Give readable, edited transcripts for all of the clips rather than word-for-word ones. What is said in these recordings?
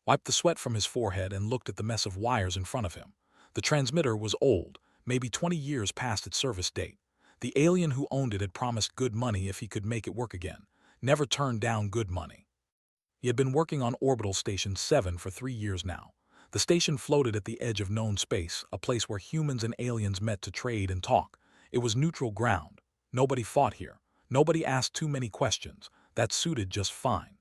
wiped the sweat from his forehead and looked at the mess of wires in front of him. The transmitter was old, maybe 20 years past its service date. The alien who owned it had promised good money if he could make it work again. Never turned down good money. He had been working on Orbital Station 7 for 3 years now. The station floated at the edge of known space, a place where humans and aliens met to trade and talk. It was neutral ground. Nobody fought here. Nobody asked too many questions. That suited just fine.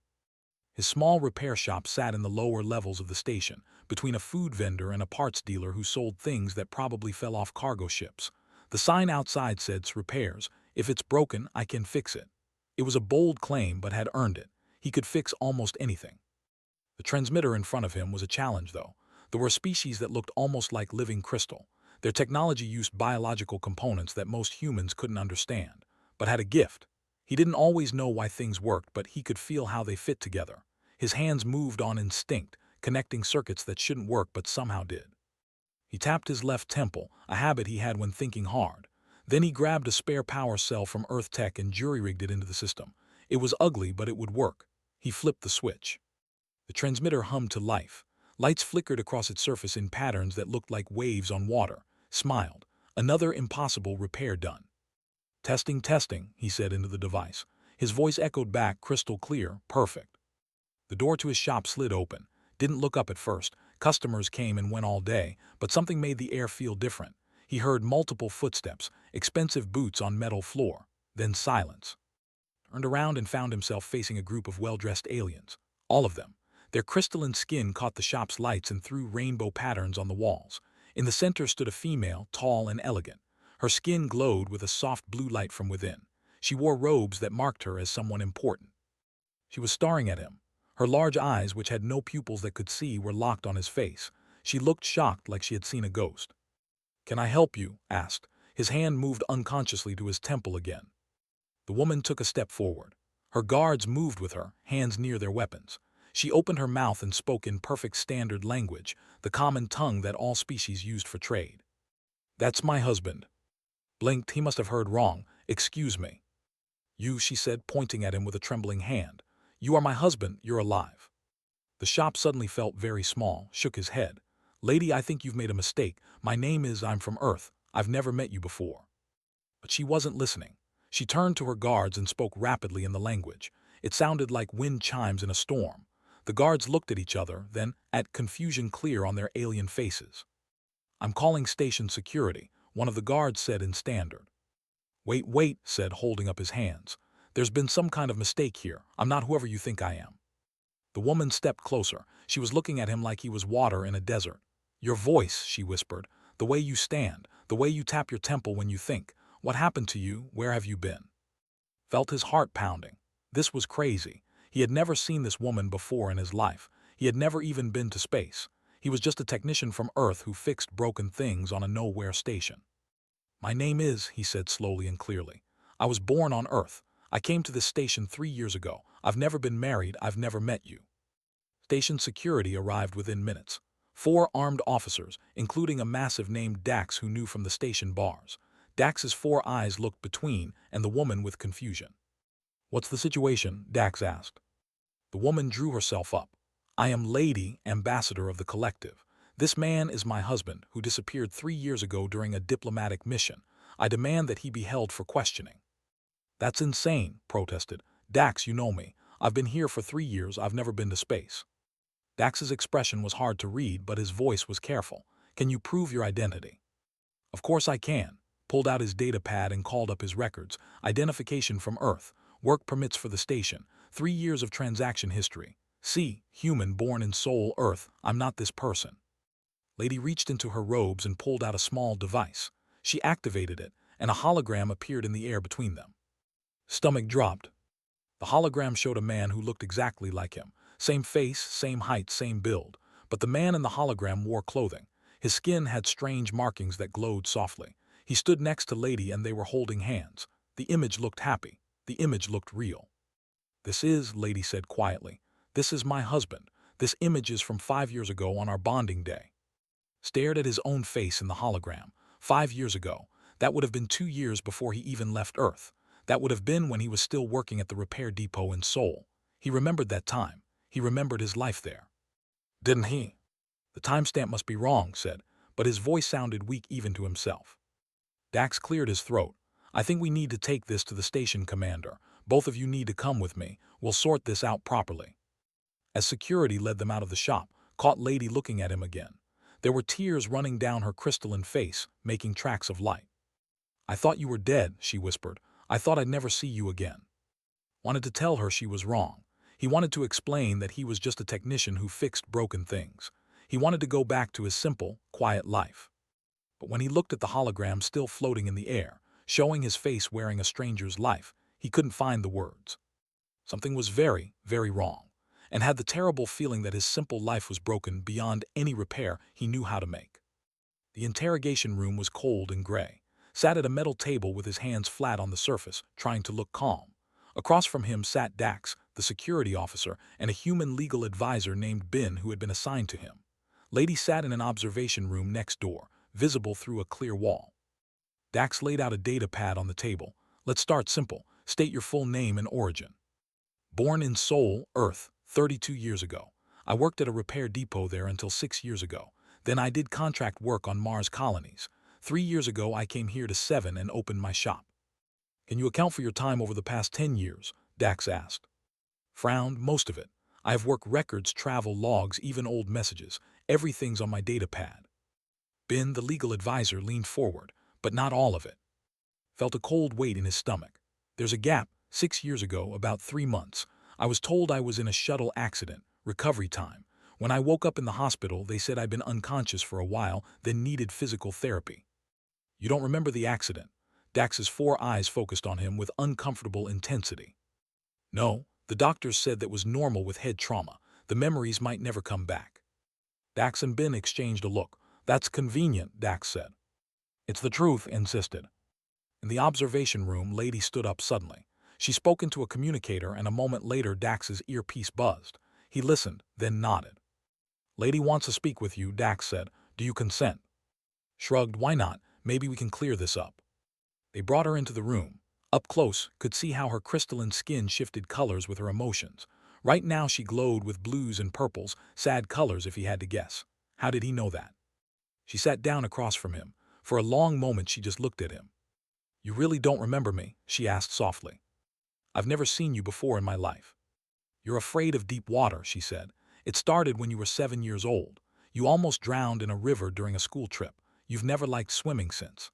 His small repair shop sat in the lower levels of the station, between a food vendor and a parts dealer who sold things that probably fell off cargo ships. The sign outside said, "Repairs. If it's broken, I can fix it." It was a bold claim, but had earned it. He could fix almost anything. The transmitter in front of him was a challenge, though. There were species that looked almost like living crystal. Their technology used biological components that most humans couldn't understand, but had a gift. He didn't always know why things worked, but he could feel how they fit together. His hands moved on instinct, connecting circuits that shouldn't work but somehow did. He tapped his left temple, a habit he had when thinking hard. Then he grabbed a spare power cell from Earth Tech and jury-rigged it into the system. It was ugly, but it would work. He flipped the switch. The transmitter hummed to life. Lights flickered across its surface in patterns that looked like waves on water. Smiled. Another impossible repair done. "Testing, testing," he said into the device. His voice echoed back, crystal clear, perfect. The door to his shop slid open. Didn't look up at first. Customers came and went all day, but something made the air feel different. He heard multiple footsteps, expensive boots on metal floor, then silence. Turned around and found himself facing a group of well-dressed aliens. All of them. Their crystalline skin caught the shop's lights and threw rainbow patterns on the walls. In the center stood a female, tall and elegant. Her skin glowed with a soft blue light from within. She wore robes that marked her as someone important. She was staring at him. Her large eyes, which had no pupils that could see, were locked on his face. She looked shocked, like she had seen a ghost. "Can I help you?" asked. His hand moved unconsciously to his temple again. The woman took a step forward. Her guards moved with her, hands near their weapons. She opened her mouth and spoke in perfect standard language, the common tongue that all species used for trade. "That's my husband." Blinked, he must have heard wrong. "Excuse me." "You," she said, pointing at him with a trembling hand. "You are my husband, you're alive." The shop suddenly felt very small, shook his head. "Lady, I think you've made a mistake. My name is, I'm from Earth. I've never met you before." But she wasn't listening. She turned to her guards and spoke rapidly in the language. It sounded like wind chimes in a storm. The guards looked at each other, then at confusion clear on their alien faces. "I'm calling station security," one of the guards said in standard. "Wait, wait," said, holding up his hands. "There's been some kind of mistake here. I'm not whoever you think I am." The woman stepped closer. She was looking at him like he was water in a desert. "Your voice," she whispered. "The way you stand. The way you tap your temple when you think. What happened to you? Where have you been?" Felt his heart pounding. This was crazy. He had never seen this woman before in his life. He had never even been to space. He was just a technician from Earth who fixed broken things on a nowhere station. "My name is," he said slowly and clearly. "I was born on Earth. I came to this station 3 years ago. I've never been married. I've never met you." Station security arrived within minutes. 4 armed officers, including a massive named Dax who knew from the station bars. Dax's 4 eyes looked between, and the woman with confusion. "What's the situation?" Dax asked. The woman drew herself up. "I am Lady, Ambassador of the Collective. This man is my husband, who disappeared 3 years ago during a diplomatic mission. I demand that he be held for questioning." "That's insane," protested. "Dax, you know me. I've been here for 3 years. I've never been to space." Dax's expression was hard to read, but his voice was careful. "Can you prove your identity?" "Of course I can." Pulled out his data pad and called up his records. "Identification from Earth. Work permits for the station. 3 years of transaction history. See, human born in Seoul, Earth. I'm not this person." Lady reached into her robes and pulled out a small device. She activated it, and a hologram appeared in the air between them. Stomach dropped. The hologram showed a man who looked exactly like him. Same face, same height, same build. But the man in the hologram wore clothing. His skin had strange markings that glowed softly. He stood next to Lady and they were holding hands. The image looked happy. The image looked real. "This is," Lady said quietly. "This is my husband. This image is from 5 years ago on our bonding day." Stared at his own face in the hologram. 5 years ago. That would have been 2 years before he even left Earth. That would have been when he was still working at the repair depot in Seoul. He remembered that time. He remembered his life there. Didn't he? The timestamp must be wrong, said, but his voice sounded weak even to himself. Dax cleared his throat. I think we need to take this to the station commander. Both of you need to come with me. We'll sort this out properly. As security led them out of the shop, caught Lady looking at him again. There were tears running down her crystalline face, making tracks of light. I thought you were dead, she whispered. I thought I'd never see you again. Wanted to tell her she was wrong. He wanted to explain that he was just a technician who fixed broken things. He wanted to go back to his simple, quiet life. But when he looked at the hologram still floating in the air, showing his face wearing a stranger's life, he couldn't find the words. Something was very, very wrong, and had the terrible feeling that his simple life was broken beyond any repair he knew how to make. The interrogation room was cold and gray. Sat at a metal table with his hands flat on the surface, trying to look calm. Across from him sat Dax, the security officer, and a human legal advisor named Bin who had been assigned to him. Lady sat in an observation room next door, visible through a clear wall. Dax laid out a data pad on the table. Let's start simple. State your full name and origin. Born in Seoul, Earth, 32 years ago. I worked at a repair depot there until 6 years ago. Then I did contract work on Mars colonies. 3 years ago I came here to 7 and opened my shop. Can you account for your time over the past 10 years? Dax asked. Frowned, most of it. I have work records, travel logs, even old messages. Everything's on my data pad. Bin, the legal advisor, leaned forward, but not all of it. Felt a cold weight in his stomach. There's a gap. 6 years ago, about 3 months. I was told I was in a shuttle accident, recovery time. When I woke up in the hospital, they said I'd been unconscious for a while, then needed physical therapy. You don't remember the accident? Dax's 4 eyes focused on him with uncomfortable intensity. No, the doctors said that was normal with head trauma. The memories might never come back. Dax and Bin exchanged a look. That's convenient, Dax said. It's the truth, insisted. In the observation room, Lady stood up suddenly. She spoke into a communicator, and a moment later Dax's earpiece buzzed. He listened, then nodded. Lady wants to speak with you, Dax said. Do you consent? Shrugged. Why not? Maybe we can clear this up. They brought her into the room. Up close, could see how her crystalline skin shifted colors with her emotions. Right now she glowed with blues and purples, sad colors if he had to guess. How did he know that? She sat down across from him. For a long moment she just looked at him. You really don't remember me? She asked softly. I've never seen you before in my life. You're afraid of deep water, she said. It started when you were 7 years old. You almost drowned in a river during a school trip. You've never liked swimming since.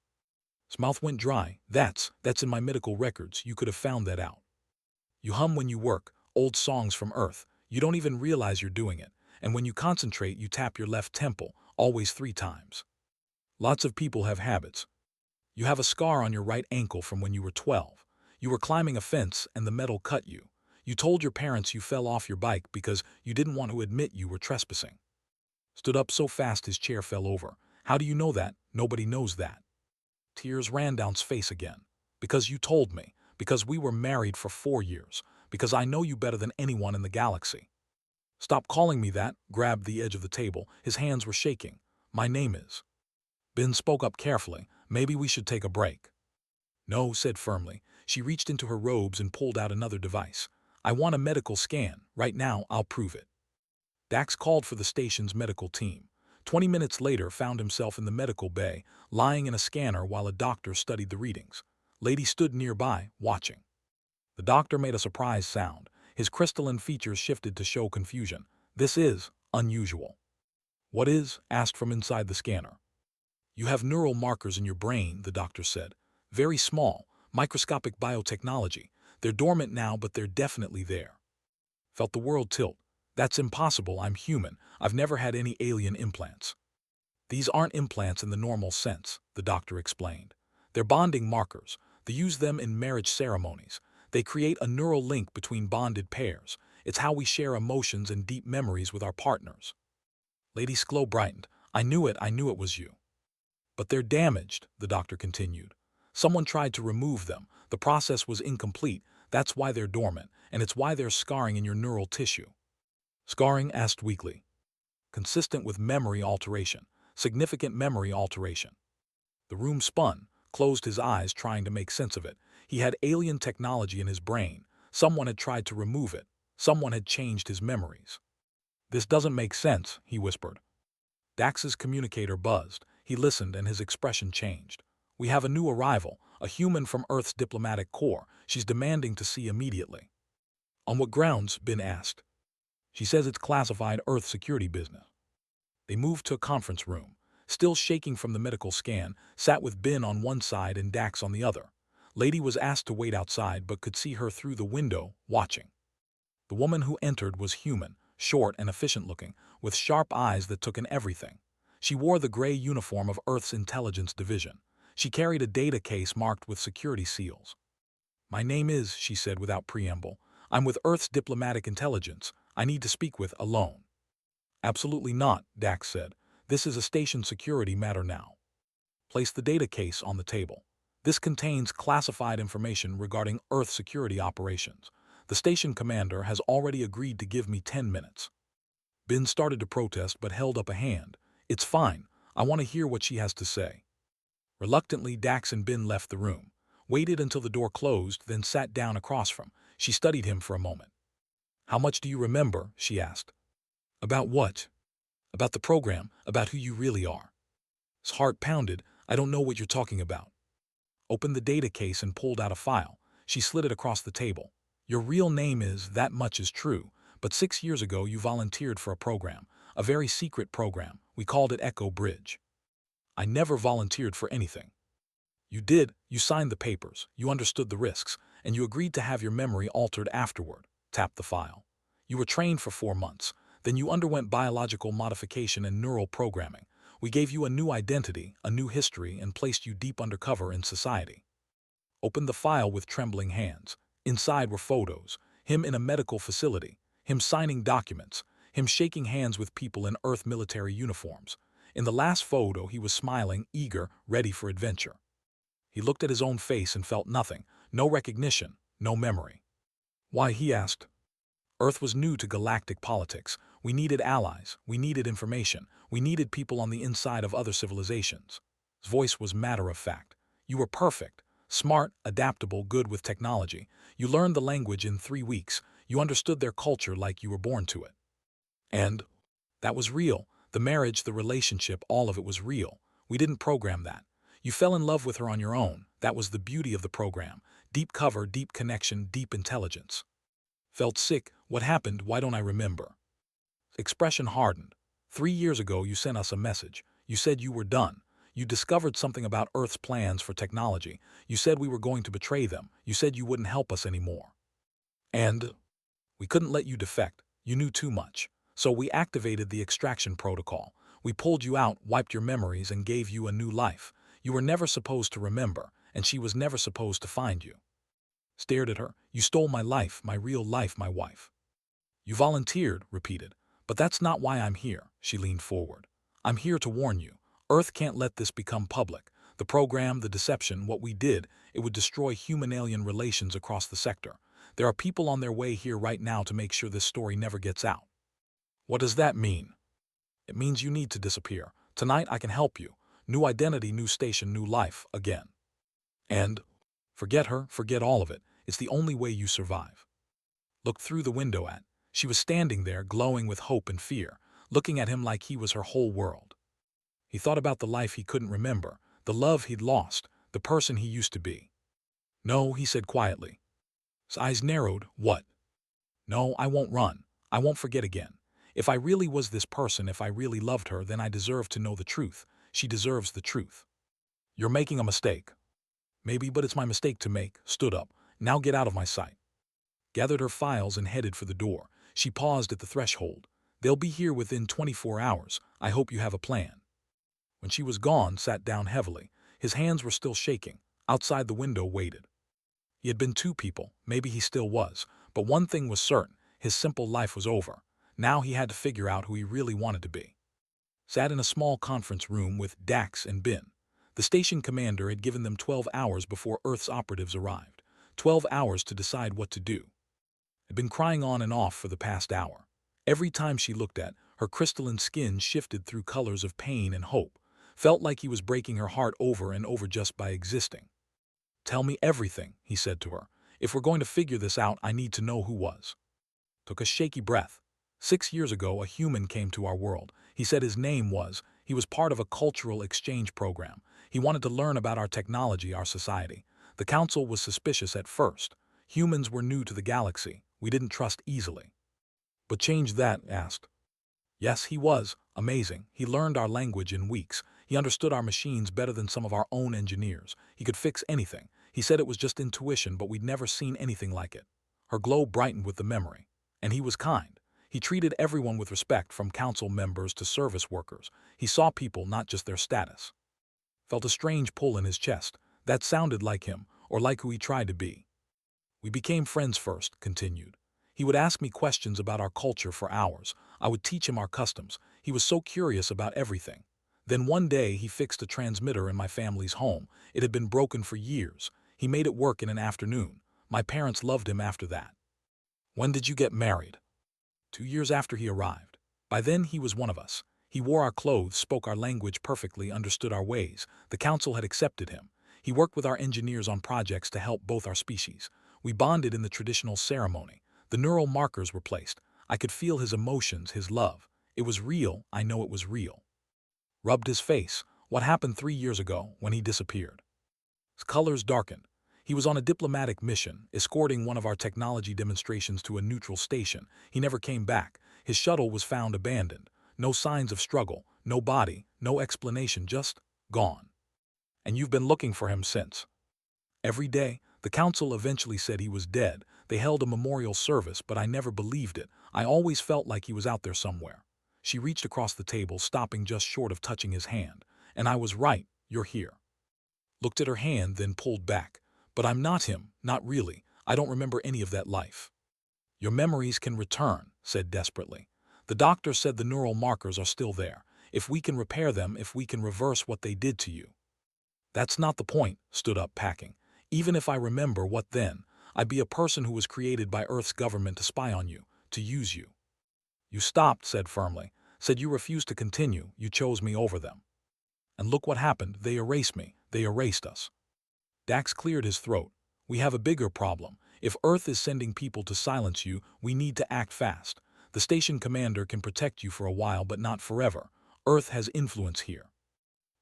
His mouth went dry. That's in my medical records. You could have found that out. You hum when you work, old songs from Earth. You don't even realize you're doing it. And when you concentrate, you tap your left temple, always 3 times. Lots of people have habits. You have a scar on your right ankle from when you were 12. You were climbing a fence and the metal cut you. You told your parents you fell off your bike because you didn't want to admit you were trespassing. Stood up so fast his chair fell over. How do you know that? Nobody knows that. Tears ran down his face again. Because you told me. Because we were married for 4 years. Because I know you better than anyone in the galaxy. Stop calling me that, grabbed the edge of the table. His hands were shaking. My name is. Bin spoke up carefully. Maybe we should take a break. No, said firmly. She reached into her robes and pulled out another device. I want a medical scan. Right now, I'll prove it. Dax called for the station's medical team. 20 minutes later found himself in the medical bay, lying in a scanner while a doctor studied the readings. Lady stood nearby, watching. The doctor made a surprised sound. His crystalline features shifted to show confusion. This is unusual. What is? Asked from inside the scanner. You have neural markers in your brain, the doctor said. Very small, microscopic biotechnology. They're dormant now, but they're definitely there. Felt the world tilt. That's impossible. I'm human. I've never had any alien implants. These aren't implants in the normal sense, the doctor explained. They're bonding markers. They use them in marriage ceremonies. They create a neural link between bonded pairs. It's how we share emotions and deep memories with our partners. Lady Sklow brightened. I knew it was you. But they're damaged, the doctor continued. Someone tried to remove them. The process was incomplete. That's why they're dormant, and it's why there's scarring in your neural tissue. Scarring? Asked weakly. Consistent with memory alteration. Significant memory alteration. The room spun, closed his eyes trying to make sense of it. He had alien technology in his brain. Someone had tried to remove it. Someone had changed his memories. "This doesn't make sense," he whispered. Dax's communicator buzzed. He listened and his expression changed. "We have a new arrival, a human from Earth's diplomatic corps. She's demanding to see immediately." "On what grounds?" Ben asked. "She says it's classified Earth security business." They moved to a conference room. Still shaking from the medical scan, sat with Ben on one side and Dax on the other. Lady was asked to wait outside but could see her through the window, watching. The woman who entered was human, short and efficient-looking, with sharp eyes that took in everything. She wore the gray uniform of Earth's intelligence division. She carried a data case marked with security seals. "My name is," she said without preamble. "I'm with Earth's diplomatic intelligence. I need to speak with alone." "Absolutely not," Dax said. "This is a station security matter now." "Place the data case on the table. This contains classified information regarding Earth security operations. The station commander has already agreed to give me 10 minutes. Ben started to protest but held up a hand. "It's fine. I want to hear what she has to say." Reluctantly, Dax and Ben left the room, waited until the door closed, then sat down across from. She studied him for a moment. "How much do you remember?" she asked. "About what?" "About the program, about who you really are." His heart pounded. "I don't know what you're talking about." Opened the data case and pulled out a file. She slid it across the table. "Your real name is, that much is true, but 6 years ago you volunteered for a program, a very secret program. We called it Echo Bridge." "I never volunteered for anything." "You did. You signed the papers, you understood the risks, and you agreed to have your memory altered afterward." Tapped the file. "You were trained for 4 months. Then you underwent biological modification and neural programming. We gave you a new identity, a new history, and placed you deep undercover in society." Opened the file with trembling hands. Inside were photos, him in a medical facility, him signing documents, him shaking hands with people in Earth military uniforms. In the last photo he was smiling, eager, ready for adventure. He looked at his own face and felt nothing, no recognition, no memory. "Why?" he asked. "Earth was new to galactic politics. We needed allies, we needed information, we needed people on the inside of other civilizations." His voice was matter of fact. "You were perfect. Smart, adaptable, good with technology. You learned the language in 3 weeks. You understood their culture like you were born to it. And that was real. The marriage, the relationship, all of it was real. We didn't program that. You fell in love with her on your own. That was the beauty of the program. Deep cover, deep connection, deep intelligence." "Felt sick. What happened? Why don't I remember?" Expression hardened. 3 years ago you sent us a message. You said you were done. You discovered something about Earth's plans for technology. You said we were going to betray them. You said you wouldn't help us anymore. And we couldn't let you defect. You knew too much. So we activated the extraction protocol. We pulled you out, wiped your memories, and gave you a new life. You were never supposed to remember, and she was never supposed to find you." Stared at her. "You stole my life, my real life, my wife." "You volunteered," repeated. "But that's not why I'm here." She leaned forward. "I'm here to warn you. Earth can't let this become public. The program, the deception, what we did, it would destroy human-alien relations across the sector. There are people on their way here right now to make sure this story never gets out." "What does that mean?" "It means you need to disappear. Tonight I can help you. New identity, new station, new life, again. And forget her, forget all of it. It's the only way you survive." Looked through the window at. She was standing there, glowing with hope and fear, looking at him like he was her whole world. He thought about the life he couldn't remember, the love he'd lost, the person he used to be. "No," he said quietly. His eyes narrowed. "What?" "No, I won't run. I won't forget again. If I really was this person, if I really loved her, then I deserve to know the truth. She deserves the truth." "You're making a mistake." "Maybe, but it's my mistake to make." Stood up. "Now get out of my sight." Gathered her files and headed for the door. She paused at the threshold. "They'll be here within 24 hours. I hope you have a plan." When she was gone, sat down heavily. His hands were still shaking. Outside the window waited. He had been 2 people, maybe he still was, but one thing was certain, his simple life was over. Now he had to figure out who he really wanted to be. Sat in a small conference room with Dax and Ben. The station commander had given them 12 hours before Earth's operatives arrived. 12 hours to decide what to do. Had been crying on and off for the past hour. Every time she looked at, her crystalline skin shifted through colors of pain and hope. Felt like he was breaking her heart over and over just by existing. "Tell me everything," he said to her. "If we're going to figure this out, I need to know who was." Took a shaky breath. 6 years ago, a human came to our world. He said his name was, he was part of a cultural exchange program. He wanted to learn about our technology, our society. The council was suspicious at first. Humans were new to the galaxy. We didn't trust easily. But change that, asked. Yes, he was. Amazing. He learned our language in weeks. He understood our machines better than some of our own engineers. He could fix anything. He said it was just intuition, but we'd never seen anything like it. Her glow brightened with the memory. And he was kind. He treated everyone with respect, from council members to service workers. He saw people, not just their status. Felt a strange pull in his chest. That sounded like him, or like who he tried to be. We became friends first, continued. He would ask me questions about our culture for hours. I would teach him our customs. He was so curious about everything. Then one day he fixed a transmitter in my family's home. It had been broken for years. He made it work in an afternoon. My parents loved him after that. When did you get married? 2 years after he arrived. By then he was one of us. He wore our clothes, spoke our language perfectly, understood our ways. The council had accepted him. He worked with our engineers on projects to help both our species. We bonded in the traditional ceremony. The neural markers were placed. I could feel his emotions, his love. It was real. I know it was real. Rubbed his face. What happened 3 years ago when he disappeared? His colors darkened. He was on a diplomatic mission, escorting one of our technology demonstrations to a neutral station. He never came back. His shuttle was found abandoned. No signs of struggle, no body, no explanation, just gone. And you've been looking for him since. Every day, the council eventually said he was dead. They held a memorial service, but I never believed it. I always felt like he was out there somewhere. She reached across the table, stopping just short of touching his hand. And I was right, you're here. Looked at her hand, then pulled back. But I'm not him, not really. I don't remember any of that life. Your memories can return, said desperately. The doctor said the neural markers are still there. If we can repair them, if we can reverse what they did to you. That's not the point, stood up packing. Even if I remember, what then? I'd be a person who was created by Earth's government to spy on you, to use you. You stopped, said firmly. Said you refused to continue, you chose me over them. And look what happened, they erased me, they erased us. Dax cleared his throat. We have a bigger problem. If Earth is sending people to silence you, we need to act fast. The station commander can protect you for a while, but not forever. Earth has influence here.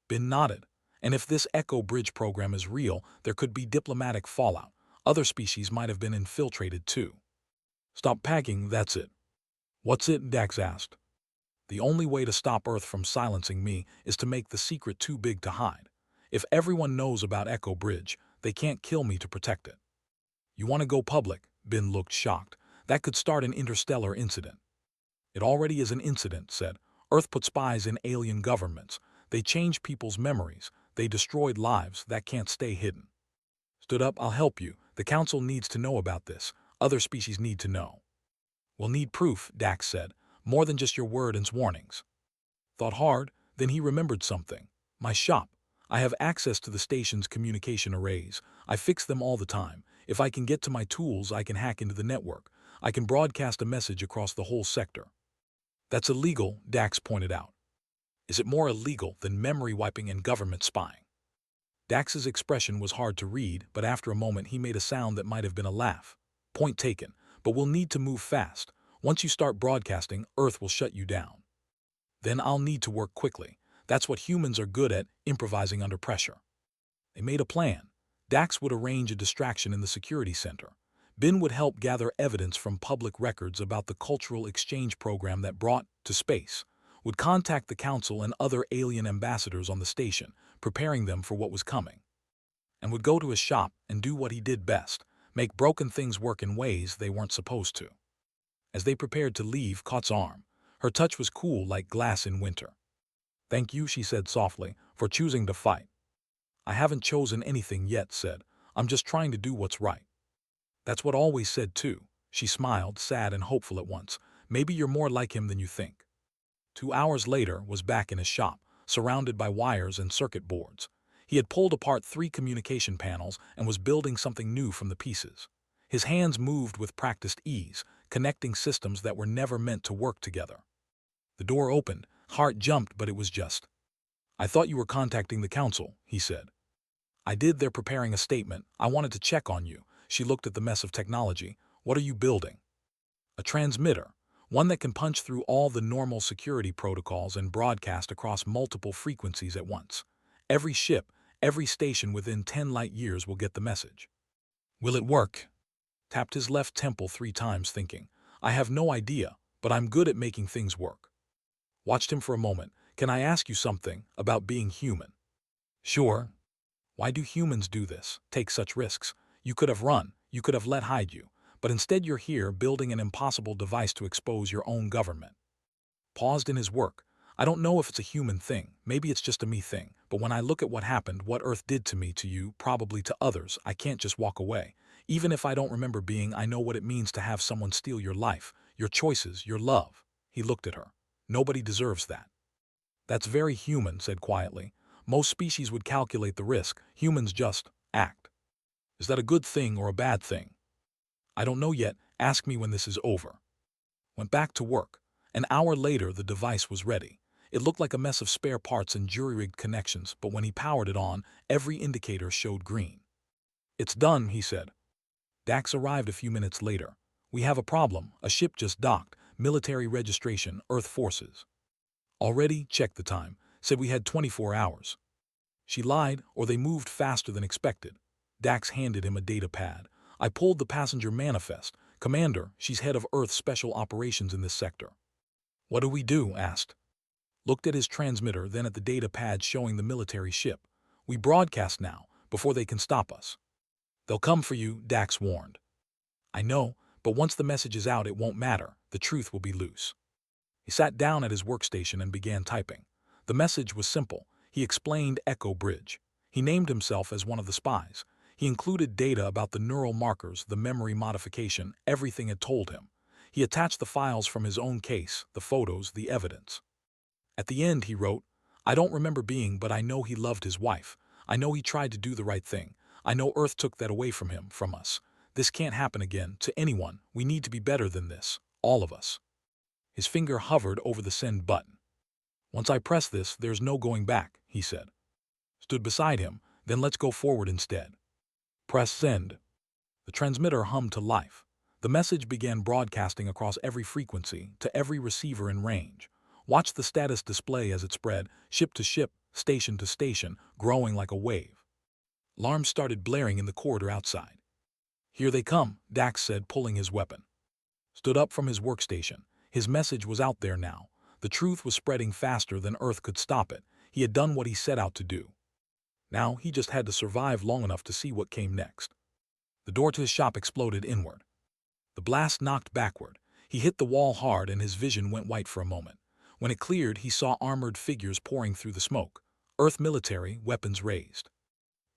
Bin nodded. And if this Echo Bridge program is real, there could be diplomatic fallout. Other species might have been infiltrated too. Stop packing, that's it. What's it? Dax asked. The only way to stop Earth from silencing me is to make the secret too big to hide. If everyone knows about Echo Bridge, they can't kill me to protect it. You want to go public? Bin looked shocked. That could start an interstellar incident. It already is an incident, said. Earth put spies in alien governments. They changed people's memories. They destroyed lives. That can't stay hidden. Stood up, I'll help you. The council needs to know about this. Other species need to know. We'll need proof, Dax said. More than just your word and warnings. Thought hard, then he remembered something. My shop. I have access to the station's communication arrays. I fix them all the time. If I can get to my tools, I can hack into the network. I can broadcast a message across the whole sector. That's illegal, Dax pointed out. Is it more illegal than memory wiping and government spying? Dax's expression was hard to read, but after a moment he made a sound that might have been a laugh. Point taken, but we'll need to move fast. Once you start broadcasting, Earth will shut you down. Then I'll need to work quickly. That's what humans are good at, improvising under pressure. They made a plan. Dax would arrange a distraction in the security center. Bin would help gather evidence from public records about the cultural exchange program that brought to space. Would contact the council and other alien ambassadors on the station, preparing them for what was coming. And would go to his shop and do what he did best, make broken things work in ways they weren't supposed to. As they prepared to leave, Kaut's arm. Her touch was cool like glass in winter. Thank you, she said softly, for choosing to fight. I haven't chosen anything yet, said. I'm just trying to do what's right. That's what always said too. She smiled, sad and hopeful at once. Maybe you're more like him than you think. 2 hours later was back in his shop, surrounded by wires and circuit boards. He had pulled apart 3 communication panels and was building something new from the pieces. His hands moved with practiced ease, connecting systems that were never meant to work together. The door opened. Heart jumped, but it was just. I thought you were contacting the council, he said. I did. They're preparing a statement. I wanted to check on you. She looked at the mess of technology. What are you building? A transmitter. One that can punch through all the normal security protocols and broadcast across multiple frequencies at once. Every ship, every station within 10 light years will get the message. Will it work? Tapped his left temple 3 times, thinking, I have no idea, but I'm good at making things work. Watched him for a moment. Can I ask you something about being human? Sure. Why do humans do this, take such risks? You could have run, you could have let hide you, but instead you're here building an impossible device to expose your own government. Paused in his work. I don't know if it's a human thing, maybe it's just a me thing, but when I look at what happened, what Earth did to me, to you, probably to others, I can't just walk away. Even if I don't remember being, I know what it means to have someone steal your life, your choices, your love. He looked at her. Nobody deserves that. That's very human, said quietly. Most species would calculate the risk, humans just act. Is that a good thing or a bad thing? I don't know yet, ask me when this is over. Went back to work. An hour later, the device was ready. It looked like a mess of spare parts and jury-rigged connections, but when he powered it on, every indicator showed green. It's done, he said. Dax arrived a few minutes later. We have a problem, a ship just docked, military registration, Earth forces. Already, checked the time, said we had 24 hours. She lied, or they moved faster than expected. Dax handed him a data pad. I pulled the passenger manifest. Commander, she's head of Earth Special Operations in this sector. What do we do? Asked. Looked at his transmitter, then at the data pad showing the military ship. We broadcast now, before they can stop us. They'll come for you, Dax warned. I know, but once the message is out it won't matter. The truth will be loose. He sat down at his workstation and began typing. The message was simple. He explained Echo Bridge. He named himself as one of the spies. He included data about the neural markers, the memory modification, everything it told him. He attached the files from his own case, the photos, the evidence. At the end he wrote, I don't remember being, but I know he loved his wife. I know he tried to do the right thing. I know Earth took that away from him, from us. This can't happen again, to anyone. We need to be better than this, all of us. His finger hovered over the send button. Once I press this, there's no going back, he said. Stood beside him, then let's go forward instead. Press send. The transmitter hummed to life. The message began broadcasting across every frequency, to every receiver in range. Watch the status display as it spread, ship to ship, station to station, growing like a wave. Alarms started blaring in the corridor outside. Here they come, Dax said, pulling his weapon. Stood up from his workstation. His message was out there now. The truth was spreading faster than Earth could stop it. He had done what he set out to do. Now he just had to survive long enough to see what came next. The door to his shop exploded inward. The blast knocked backward. He hit the wall hard and his vision went white for a moment. When it cleared, he saw armored figures pouring through the smoke. Earth military, weapons raised.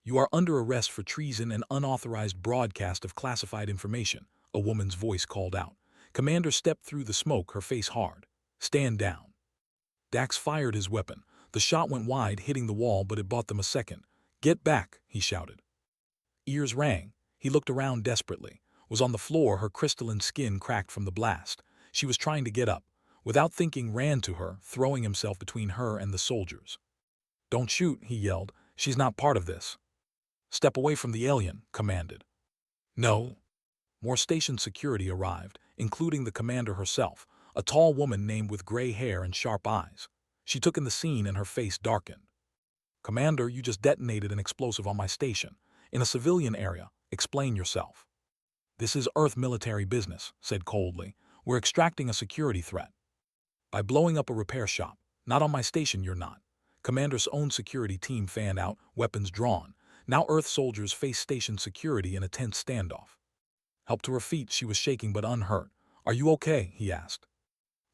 You are under arrest for treason and unauthorized broadcast of classified information, a woman's voice called out. Commander stepped through the smoke, her face hard. Stand down. Dax fired his weapon. The shot went wide, hitting the wall, but it bought them a second. Get back, he shouted. Ears rang. He looked around desperately. Was on the floor, her crystalline skin cracked from the blast. She was trying to get up. Without thinking, ran to her, throwing himself between her and the soldiers. Don't shoot, he yelled. She's not part of this. Step away from the alien, commanded. No. More station security arrived, including the commander herself, a tall woman named with gray hair and sharp eyes. She took in the scene and her face darkened. Commander, you just detonated an explosive on my station. In a civilian area. Explain yourself. This is Earth military business, said coldly. We're extracting a security threat. By blowing up a repair shop. Not on my station, you're not. Commander's own security team fanned out, weapons drawn. Now Earth soldiers face station security in a tense standoff. Helped to her feet, she was shaking but unhurt. Are you okay? He asked.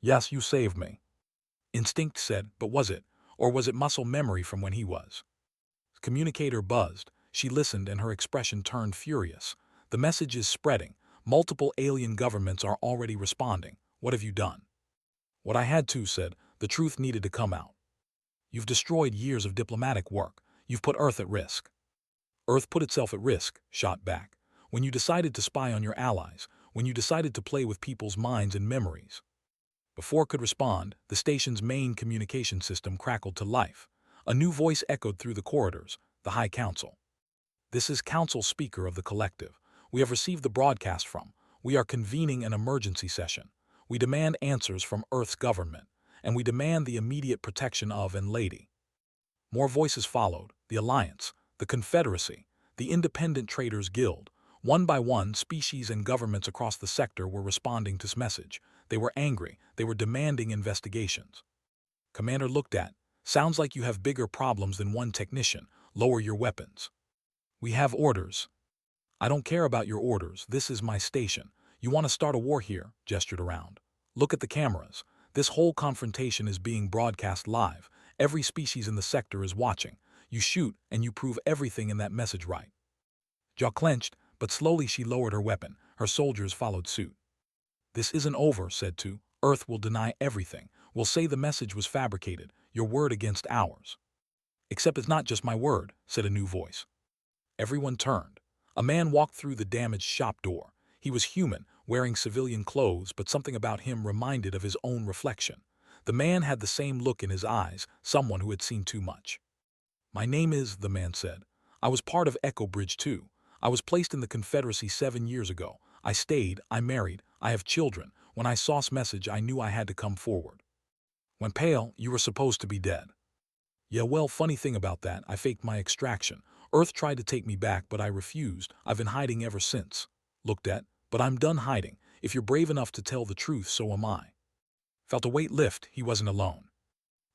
Yes, you saved me. Instinct said, but was it? Or was it muscle memory from when he was? The communicator buzzed. She listened and her expression turned furious. The message is spreading. Multiple alien governments are already responding. What have you done? What I had to, said. The truth needed to come out. You've destroyed years of diplomatic work. You've put Earth at risk. Earth put itself at risk, shot back. When you decided to spy on your allies, when you decided to play with people's minds and memories. Before it could respond, the station's main communication system crackled to life. A new voice echoed through the corridors, the High Council. This is Council Speaker of the Collective. We have received the broadcast from. We are convening an emergency session. We demand answers from Earth's government, and we demand the immediate protection of and Lady. More voices followed: the Alliance, the Confederacy, the Independent Traders Guild. One by one, species and governments across the sector were responding to this message. They were angry. They were demanding investigations. Commander looked at. Sounds like you have bigger problems than one technician. Lower your weapons. We have orders. I don't care about your orders. This is my station. You want to start a war here? Gestured around. Look at the cameras. This whole confrontation is being broadcast live. Every species in the sector is watching. You shoot, and you prove everything in that message right. Jaw clenched, but slowly she lowered her weapon. Her soldiers followed suit. This isn't over, said two. Earth will deny everything. We'll say the message was fabricated, your word against ours. Except it's not just my word, said a new voice. Everyone turned. A man walked through the damaged shop door. He was human, wearing civilian clothes, but something about him reminded of his own reflection. The man had the same look in his eyes, someone who had seen too much. My name is, the man said. I was part of Echo Bridge too. I was placed in the Confederacy 7 years ago. I stayed, I married, I have children. When I saw this message, I knew I had to come forward. When pale, you were supposed to be dead. Yeah, well, funny thing about that, I faked my extraction. Earth tried to take me back, but I refused. I've been hiding ever since. Looked at, but I'm done hiding. If you're brave enough to tell the truth, so am I. Felt a weight lift. He wasn't alone.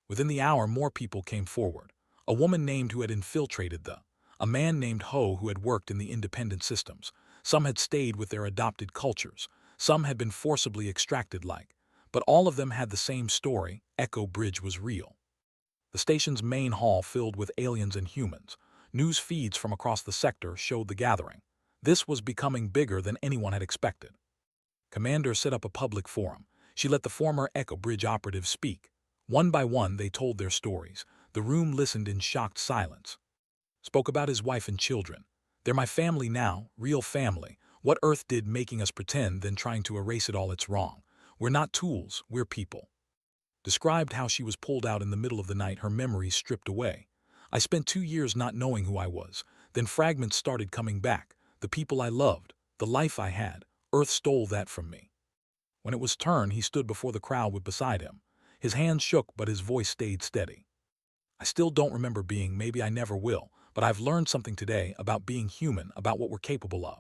Within the hour, more people came forward. A woman named who had infiltrated a man named Ho who had worked in the independent systems. Some had stayed with their adopted cultures. Some had been forcibly extracted but all of them had the same story: Echo Bridge was real. The station's main hall filled with aliens and humans. News feeds from across the sector showed the gathering. This was becoming bigger than anyone had expected. Commander set up a public forum. She let the former Echo Bridge operatives speak. One by one, they told their stories. The room listened in shocked silence. Spoke about his wife and children. They're my family now, real family. What Earth did making us pretend, then trying to erase it all, it's wrong. We're not tools, we're people. Described how she was pulled out in the middle of the night, her memories stripped away. I spent 2 years not knowing who I was. Then fragments started coming back. The people I loved, the life I had. Earth stole that from me. When it was turn, he stood before the crowd with beside him. His hands shook, but his voice stayed steady. I still don't remember being, maybe I never will, but I've learned something today about being human, about what we're capable of.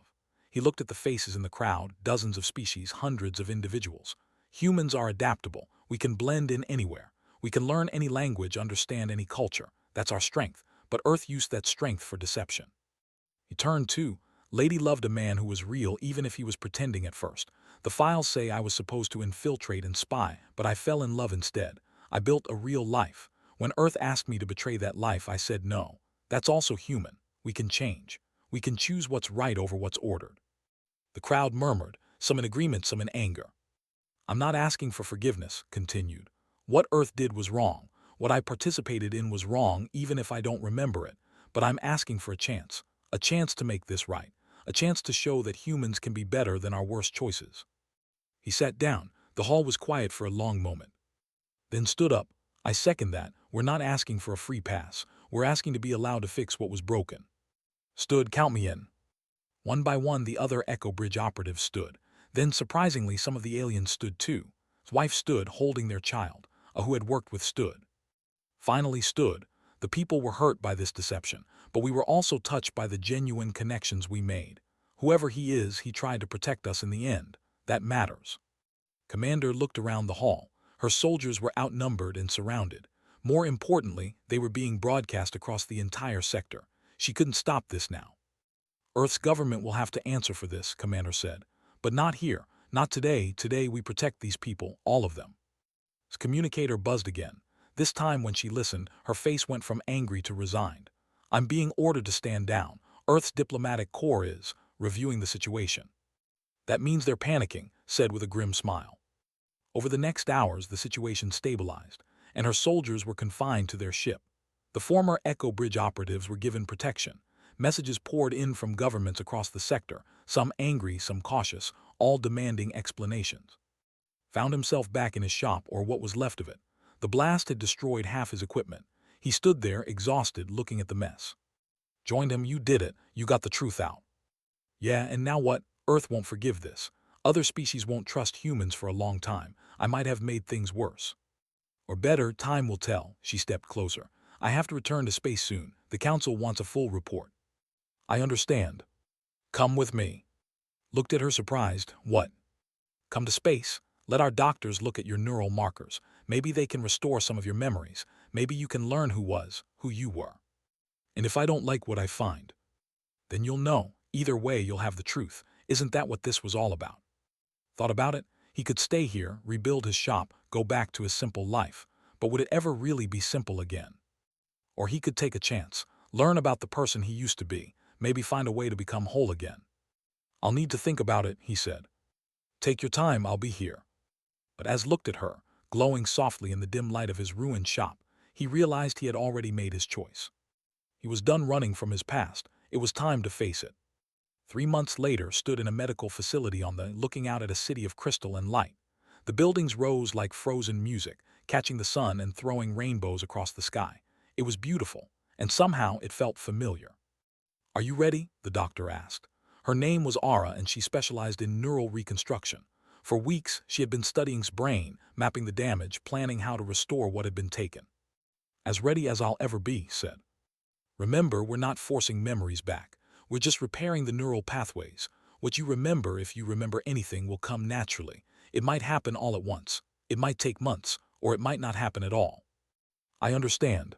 He looked at the faces in the crowd, dozens of species, hundreds of individuals. Humans are adaptable. We can blend in anywhere. We can learn any language, understand any culture. That's our strength. But Earth used that strength for deception. He turned to. Lady loved a man who was real, even if he was pretending at first. The files say I was supposed to infiltrate and spy, but I fell in love instead. I built a real life. When Earth asked me to betray that life, I said no. That's also human. We can change. We can choose what's right over what's ordered. The crowd murmured, some in agreement, some in anger. I'm not asking for forgiveness, continued. What Earth did was wrong. What I participated in was wrong, even if I don't remember it. But I'm asking for a chance to make this right, a chance to show that humans can be better than our worst choices. He sat down. The hall was quiet for a long moment. Then stood up. I second that. We're not asking for a free pass. We're asking to be allowed to fix what was broken. Stood, count me in. One by one, the other Echo Bridge operatives stood. Then, surprisingly, some of the aliens stood too. His wife stood, holding their child. Who had worked with stood. Finally stood. The people were hurt by this deception, but we were also touched by the genuine connections we made. Whoever he is, he tried to protect us in the end. That matters. Commander looked around the hall. Her soldiers were outnumbered and surrounded. More importantly, they were being broadcast across the entire sector. She couldn't stop this now. Earth's government will have to answer for this, Commander said. But not here, not today. Today we protect these people, all of them. His communicator buzzed again. This time when she listened, her face went from angry to resigned. I'm being ordered to stand down. Earth's diplomatic corps is reviewing the situation. That means they're panicking, said with a grim smile. Over the next hours, the situation stabilized, and her soldiers were confined to their ship. The former Echo Bridge operatives were given protection. Messages poured in from governments across the sector, some angry, some cautious, all demanding explanations. Found himself back in his shop, or what was left of it. The blast had destroyed half his equipment. He stood there, exhausted, looking at the mess. Joined him. You did it. You got the truth out. Yeah, and now what? Earth won't forgive this. Other species won't trust humans for a long time. I might have made things worse. Or better, time will tell. She stepped closer. I have to return to space soon. The council wants a full report. I understand. Come with me. Looked at her surprised. What? Come to space. Let our doctors look at your neural markers. Maybe they can restore some of your memories. Maybe you can learn who you were. And if I don't like what I find, then you'll know. Either way, you'll have the truth. Isn't that what this was all about? Thought about it? He could stay here, rebuild his shop, go back to his simple life. But would it ever really be simple again? Or he could take a chance, learn about the person he used to be, maybe find a way to become whole again. I'll need to think about it, he said. Take your time, I'll be here. But as looked at her, glowing softly in the dim light of his ruined shop, he realized he had already made his choice. He was done running from his past. It was time to face it. 3 months later, stood in a medical facility looking out at a city of crystal and light. The buildings rose like frozen music, catching the sun and throwing rainbows across the sky. It was beautiful, and somehow it felt familiar. Are you ready? The doctor asked. Her name was Ara, and she specialized in neural reconstruction. For weeks, she had been studying his brain, mapping the damage, planning how to restore what had been taken. As ready as I'll ever be, said. Remember, we're not forcing memories back. We're just repairing the neural pathways. What you remember, if you remember anything, will come naturally. It might happen all at once. It might take months, or it might not happen at all. I understand.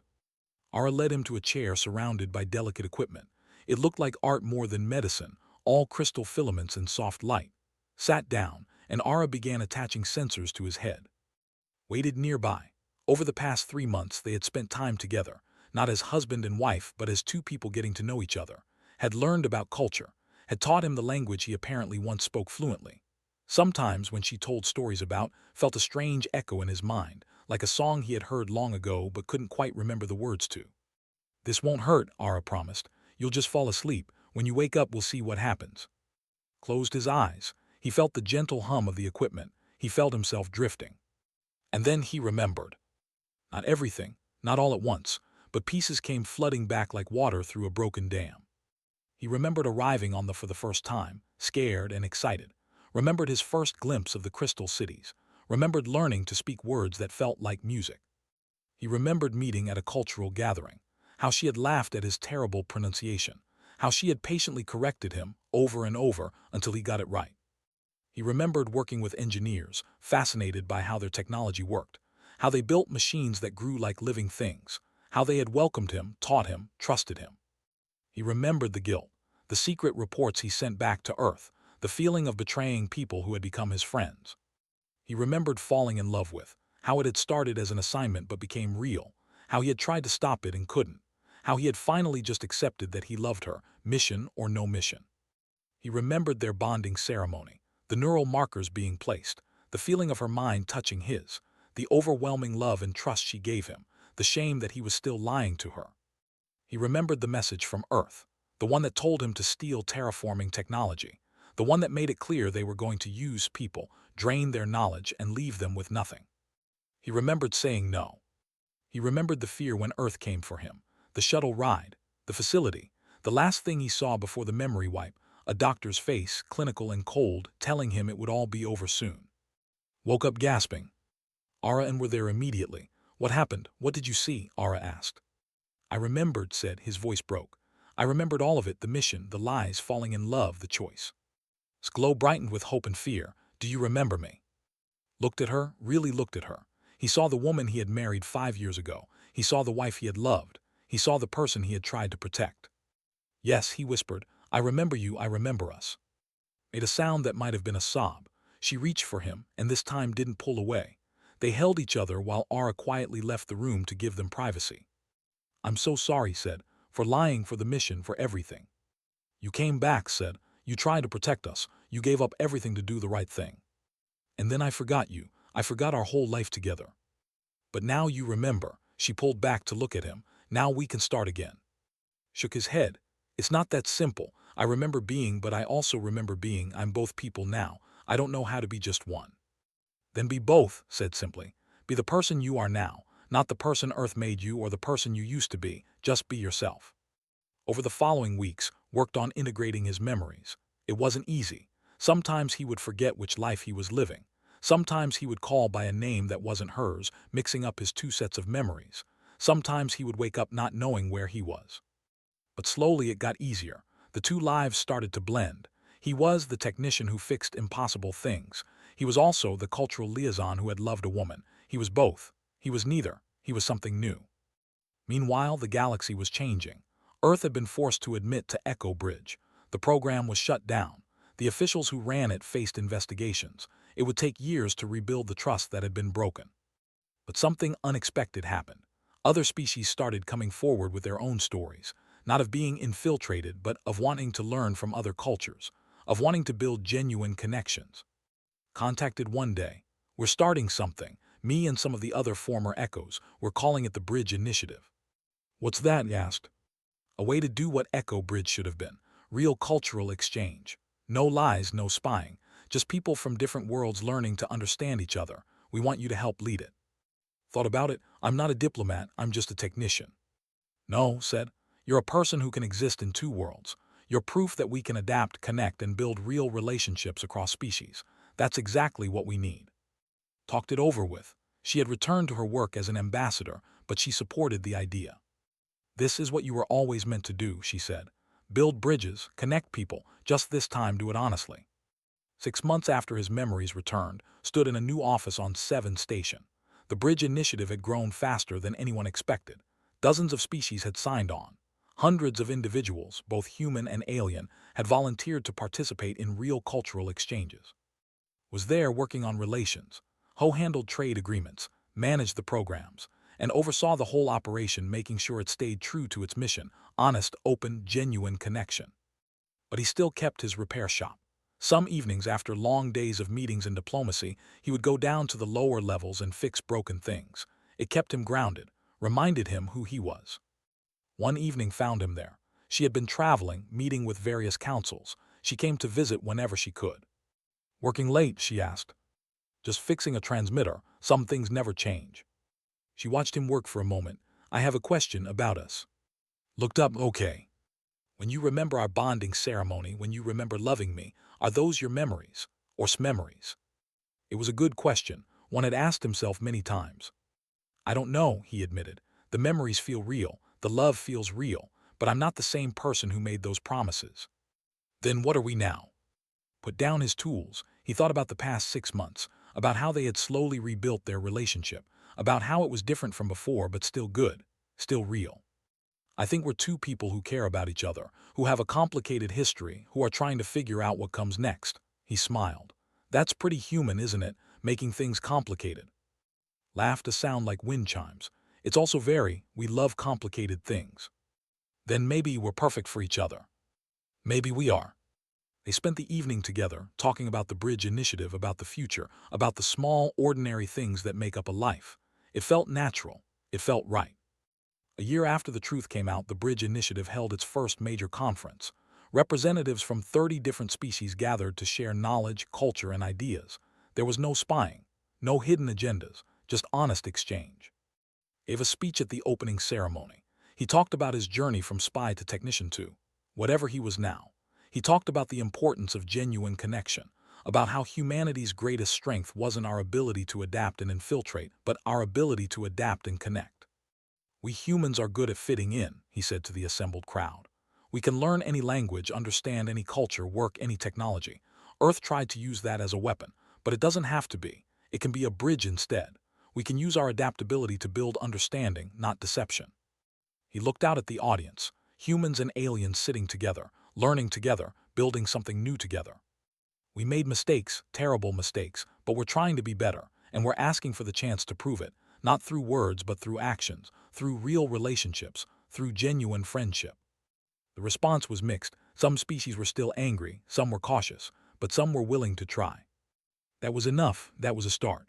Ara led him to a chair surrounded by delicate equipment. It looked like art more than medicine, all crystal filaments and soft light. Sat down, and Ara began attaching sensors to his head. Waited nearby. Over the past 3 months, they had spent time together, not as husband and wife, but as two people getting to know each other, had learned about culture, had taught him the language he apparently once spoke fluently. Sometimes, when she told stories about, felt a strange echo in his mind, like a song he had heard long ago but couldn't quite remember the words to. This won't hurt, Ara promised. You'll just fall asleep. When you wake up, we'll see what happens. Closed his eyes. He felt the gentle hum of the equipment. He felt himself drifting. And then he remembered. Not everything, not all at once, but pieces came flooding back like water through a broken dam. He remembered arriving for the first time, scared and excited. Remembered his first glimpse of the crystal cities. Remembered learning to speak words that felt like music. He remembered meeting at a cultural gathering, how she had laughed at his terrible pronunciation, how she had patiently corrected him over and over until he got it right. He remembered working with engineers, fascinated by how their technology worked, how they built machines that grew like living things, how they had welcomed him, taught him, trusted him. He remembered the guilt, the secret reports he sent back to Earth, the feeling of betraying people who had become his friends. He remembered falling in love with, how it had started as an assignment but became real, how he had tried to stop it and couldn't, how he had finally just accepted that he loved her, mission or no mission. He remembered their bonding ceremony, the neural markers being placed, the feeling of her mind touching his, the overwhelming love and trust she gave him, the shame that he was still lying to her. He remembered the message from Earth, the one that told him to steal terraforming technology, the one that made it clear they were going to use people, drain their knowledge, and leave them with nothing. He remembered saying no. He remembered the fear when Earth came for him, the shuttle ride, the facility, the last thing he saw before the memory wipe, a doctor's face, clinical and cold, telling him it would all be over soon. Woke up gasping. Ara and were there immediately. What happened? What did you see? Ara asked. I remembered, said, his voice broke. I remembered all of it, the mission, the lies, falling in love, the choice. His glow brightened with hope and fear. Do you remember me? Looked at her, really looked at her. He saw the woman he had married 5 years ago. He saw the wife he had loved. He saw the person he had tried to protect. Yes, he whispered, I remember you, I remember us. Made a sound that might have been a sob. She reached for him, and this time didn't pull away. They held each other while Ara quietly left the room to give them privacy. I'm so sorry, said, for lying, for the mission, for everything. You came back, said. You tried to protect us. You gave up everything to do the right thing. And then I forgot you. I forgot our whole life together. But now you remember. She pulled back to look at him. Now we can start again. Shook his head. It's not that simple. I remember being, but I also remember being. I'm both people now. I don't know how to be just one. Then be both, said simply. Be the person you are now, not the person Earth made you or the person you used to be. Just be yourself. Over the following weeks, worked on integrating his memories. It wasn't easy. Sometimes he would forget which life he was living. Sometimes he would call by a name that wasn't hers, mixing up his two sets of memories. Sometimes he would wake up not knowing where he was. But slowly it got easier. The two lives started to blend. He was the technician who fixed impossible things. He was also the cultural liaison who had loved a woman. He was both. He was neither. He was something new. Meanwhile, the galaxy was changing. Earth had been forced to admit to Echo Bridge. The program was shut down. The officials who ran it faced investigations. It would take years to rebuild the trust that had been broken. But something unexpected happened. Other species started coming forward with their own stories, not of being infiltrated, but of wanting to learn from other cultures, of wanting to build genuine connections. Contacted one day. We're starting something. Me and some of the other former Echoes. We're calling it the Bridge Initiative. What's that? He asked. A way to do what Echo Bridge should have been. Real cultural exchange. No lies, no spying. Just people from different worlds learning to understand each other. We want you to help lead it. Thought about it. I'm not a diplomat, I'm just a technician. No, said. You're a person who can exist in two worlds. You're proof that we can adapt, connect, and build real relationships across species. That's exactly what we need. Talked it over with. She had returned to her work as an ambassador, but she supported the idea. This is what you were always meant to do, she said. Build bridges, connect people, just this time do it honestly. 6 months after his memories returned, stood in a new office on 7 Station. The Bridge Initiative had grown faster than anyone expected. Dozens of species had signed on. Hundreds of individuals, both human and alien, had volunteered to participate in real cultural exchanges. Was there working on relations. Ho handled trade agreements, managed the programs, and oversaw the whole operation, making sure it stayed true to its mission, honest, open, genuine connection. But he still kept his repair shop. Some evenings, after long days of meetings and diplomacy, he would go down to the lower levels and fix broken things. It kept him grounded, reminded him who he was. One evening found him there. She had been traveling, meeting with various councils. She came to visit whenever she could. Working late, she asked. Just fixing a transmitter. Some things never change. She watched him work for a moment. I have a question about us. Looked up, okay. When you remember our bonding ceremony, when you remember loving me, are those your memories, or memories? It was a good question. One had asked himself many times. I don't know, he admitted. The memories feel real, the love feels real, but I'm not the same person who made those promises. Then what are we now? Put down his tools. He thought about the past 6 months, about how they had slowly rebuilt their relationship, about how it was different from before but still good, still real. I think we're two people who care about each other, who have a complicated history, who are trying to figure out what comes next. He smiled. That's pretty human, isn't it? Making things complicated. Laughed a sound like wind chimes. It's also we love complicated things. Then maybe we're perfect for each other. Maybe we are. They spent the evening together, talking about the Bridge Initiative, about the future, about the small, ordinary things that make up a life. It felt natural. It felt right. A year after the truth came out, the Bridge Initiative held its first major conference. Representatives from 30 different species gathered to share knowledge, culture, and ideas. There was no spying, no hidden agendas, just honest exchange. Gave a speech at the opening ceremony. He talked about his journey from spy to technician to whatever he was now. He talked about the importance of genuine connection, about how humanity's greatest strength wasn't our ability to adapt and infiltrate, but our ability to adapt and connect. We humans are good at fitting in, he said to the assembled crowd. We can learn any language, understand any culture, work any technology. Earth tried to use that as a weapon, but it doesn't have to be. It can be a bridge instead. We can use our adaptability to build understanding, not deception. He looked out at the audience, humans and aliens sitting together, learning together, building something new together. We made mistakes, terrible mistakes, but we're trying to be better, and we're asking for the chance to prove it, not through words but through actions, through real relationships, through genuine friendship. The response was mixed. Some species were still angry, some were cautious, but some were willing to try. That was enough, that was a start.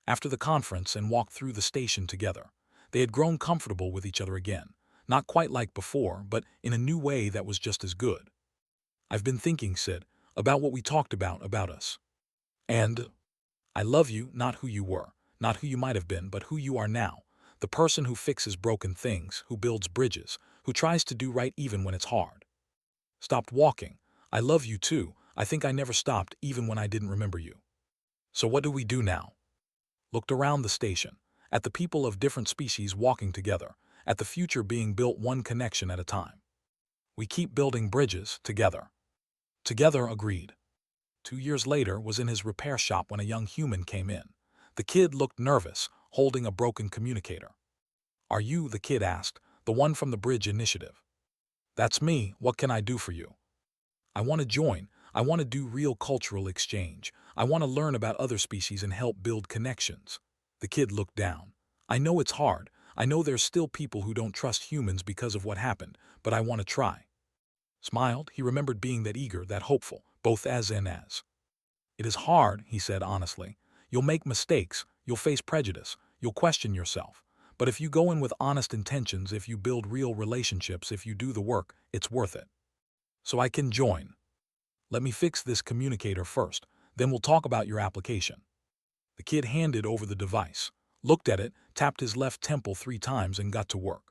After the conference and walked through the station together, they had grown comfortable with each other again, not quite like before, but in a new way that was just as good. I've been thinking, Sid, about what we talked about us. And I love you, not who you were, not who you might have been, but who you are now. The person who fixes broken things, who builds bridges, who tries to do right even when it's hard. Stopped walking. I love you too. I think I never stopped even when I didn't remember you. So what do we do now? Looked around the station, at the people of different species walking together, at the future being built one connection at a time. We keep building bridges together. Together agreed. 2 years later was in his repair shop when a young human came in. The kid looked nervous, holding a broken communicator. Are you, the kid asked, the one from the bridge initiative? That's me, what can I do for you? I want to join. I want to do real cultural exchange. I want to learn about other species and help build connections. The kid looked down. I know it's hard. I know there's still people who don't trust humans because of what happened, but I want to try. Smiled, he remembered being that eager, that hopeful, both as and as. It is hard, he said honestly. You'll make mistakes, you'll face prejudice, you'll question yourself. But if you go in with honest intentions, if you build real relationships, if you do the work, it's worth it. So I can join. Let me fix this communicator first, then we'll talk about your application. The kid handed over the device, looked at it, tapped his left temple 3 times and got to work.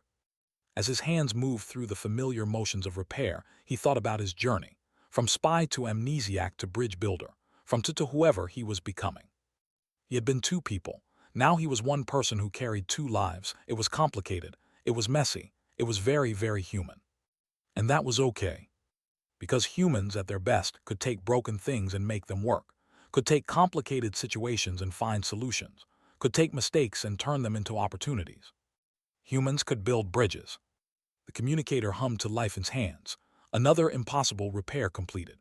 As his hands moved through the familiar motions of repair, he thought about his journey, from spy to amnesiac to bridge builder, from to whoever he was becoming. He had been 2 people. Now he was one person who carried 2 lives. It was complicated. It was messy. It was very, very human. And that was okay. Because humans at their best could take broken things and make them work, could take complicated situations and find solutions, could take mistakes and turn them into opportunities. Humans could build bridges. The communicator hummed to life in his hands. Another impossible repair completed.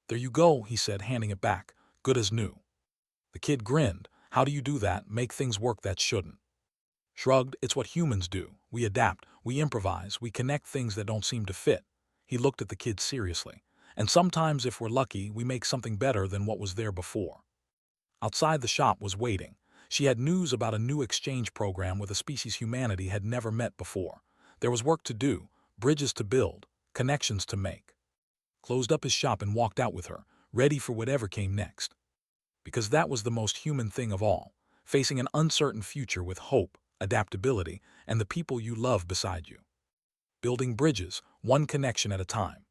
There you go, he said, handing it back, good as new. The kid grinned. How do you do that, make things work that shouldn't? Shrugged, it's what humans do. We adapt, we improvise, we connect things that don't seem to fit. He looked at the kid seriously. And sometimes, if we're lucky, we make something better than what was there before. Outside the shop was waiting. She had news about a new exchange program with a species humanity had never met before. There was work to do, bridges to build, connections to make. Closed up his shop and walked out with her, ready for whatever came next. Because that was the most human thing of all, facing an uncertain future with hope, adaptability, and the people you love beside you. Building bridges, one connection at a time.